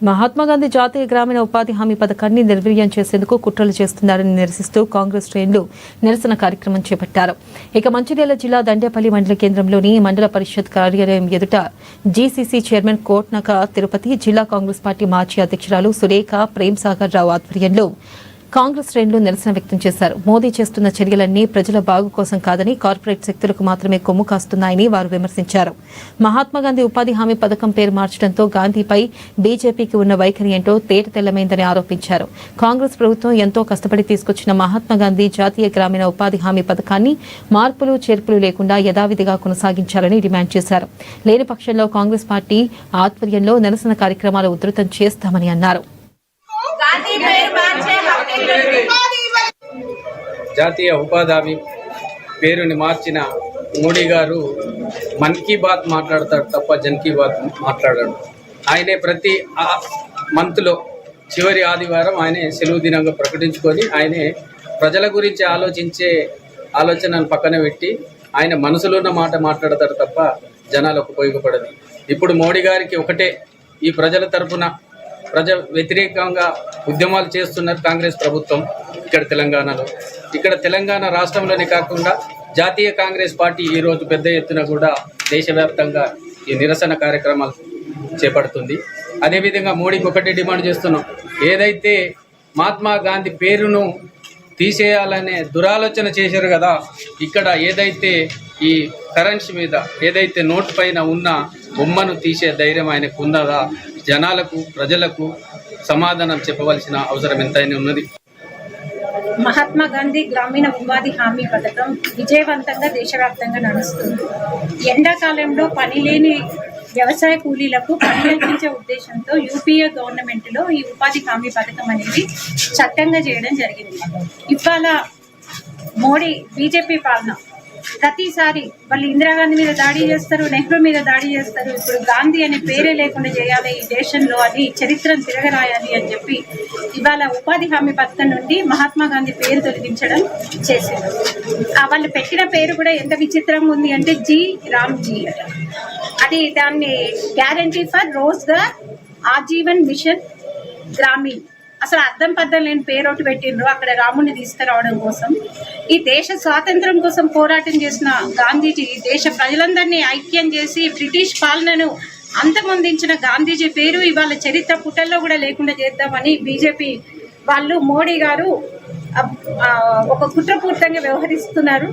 మహాత్మా గాంధీ జాతీయ గ్రామీణ ఉపాధి హామీ పథకాన్ని నిర్వీర్యం చేసేందుకు కుట్రలు చేస్తున్నారని నిరసిస్తూ కాంగ్రెస్ శ్రేణులు నిరసన కార్యక్రమం చేపట్టారు. ఇక మంచిర్యాల జిల్లా దండేపల్లి మండల కేంద్రంలోని మండల పరిషత్ కార్యాలయం ఎదుట జీసీసీ చైర్మన్ కోట్నక తిరుపతి, జిల్లా కాంగ్రెస్ పార్టీ మాజీ అధ్యక్షురాలు సురేఖ ప్రేమ్సాగర్ రావు ఆధ్వర్యంలో కాంగ్రెస్ శ్రేణులు నిరసన వ్యక్తం చేశారు. మోదీ చేస్తున్న చర్యలన్నీ ప్రజల బాగు కోసం కాదని కార్పొరేట్ శక్తులకు మాత్రమే కొమ్ము కాస్తున్నాయని వారు విమర్శించారు. మహాత్మాగాంధీ ఉపాధి హామీ పథకం పేరు మార్చడంతో గాంధీపై బీజేపీకి ఉన్న వైఖరి ఏంటో తేటతెల్లమైందని ఆరోపించారు. కాంగ్రెస్ ప్రభుత్వం ఎంతో కష్టపడి తీసుకొచ్చిన మహాత్మాగాంధీ జాతీయ గ్రామీణ ఉపాధి హామీ పథకాన్ని మార్పులు చేర్పులు లేకుండా యథావిధిగా కొనసాగించాలని డిమాండ్ చేశారు. లేని పక్షంలో కాంగ్రెస్ పార్టీ ఆధ్వర్యంలో నిరసన కార్యక్రమాలు ఉధృతం చేస్తామని అన్నారు. జాతీయ ఉపాధి హామీ పేరుని మార్చిన మోడీ గారు మన్ కీ బాత్ మాట్లాడతాడు తప్ప జన్ కీ బాత్ మాట్లాడాడు. ఆయనే ప్రతి మంత్లో చివరి ఆదివారం ఆయనే సెలవు దినంగా ప్రకటించుకొని ఆయనే ప్రజల గురించి ఆలోచనను పక్కన పెట్టి ఆయన మనసులో ఉన్న మాట మాట్లాడతాడు తప్ప జనాలకు ఉపయోగపడదు. ఇప్పుడు మోడీ గారికి ఒకటే, ఈ ప్రజల తరపున ప్రజా వ్యతిరేకంగా ఉద్యమాలు చేస్తున్నారు కాంగ్రెస్ ప్రభుత్వం. ఇక్కడ తెలంగాణ రాష్ట్రంలోనే కాకుండా జాతీయ కాంగ్రెస్ పార్టీ ఈరోజు పెద్ద ఎత్తున కూడా దేశవ్యాప్తంగా ఈ నిరసన కార్యక్రమాలు చేపడుతుంది. అదేవిధంగా మోడీకి ఒకటే డిమాండ్ చేస్తున్నాం, ఏదైతే మహాత్మా గాంధీ పేరును తీసేయాలనే దురాలోచన చేశారు కదా, ఇక్కడ ఏదైతే ఈ కరెన్సీ మీద ఏదైతే నోట్ పైన ఉన్న బొమ్మను తీసే ధైర్యం ఆయనకు ఉన్నదా, జనాలకు ప్రజలకు సమాధానం చెప్పవలసిన అవసరం ఎంతైనా ఉన్నది. మహాత్మా గాంధీ గ్రామీణ ఉపాధి హామీ పథకం విజయవంతంగా దేశవ్యాప్తంగా నడుస్తుంది. ఎండాకాలంలో పని లేని వ్యవసాయ కూలీలకు పని కల్పించే ఉద్దేశంతో యూపీఏ గవర్నమెంట్లో ఈ ఉపాధి హామీ పథకం అనేది చట్టంగా చేయడం జరిగింది. ఇవాళ మోడీ బీజేపీ పాలన ప్రతిసారి వాళ్ళు ఇందిరాగాంధీ మీద దాడి చేస్తారు, నెహ్రూ మీద దాడి చేస్తారు. ఇప్పుడు గాంధీ అనే పేరే లేకుండా చేయాలి ఈ దేశంలో, అది చరిత్రను తిరగరాయాలి అని చెప్పి ఇవాళ ఉపాధి హామీ పథకం నుండి మహాత్మా గాంధీ పేరు తొలగించడం చేశారు. వాళ్ళు పెట్టిన పేరు కూడా ఎంత విచిత్రంగా ఉంది అంటే జీ రామ్జీ, అది దాన్ని guarantee for Rozgar Aajeevan mission Gramin, అసలు అర్థం పద్ధం లేని పేరు ఒకటి పెట్టిండ్రు అక్కడ రాముడిని తీసుకురావడం కోసం. ఈ దేశ స్వాతంత్రం కోసం పోరాటం చేసిన గాంధీజీ దేశ ప్రజలందరినీ ఐక్యం చేసి బ్రిటిష్ పాలనను అంతమొందించిన గాంధీజీ పేరు ఇవాళ చరిత్ర పుటల్లో కూడా లేకుండా చేద్దామని బీజేపీ వాళ్ళు, మోడీ గారు ఒక కుట్రపూరితంగా వ్యవహరిస్తున్నారు.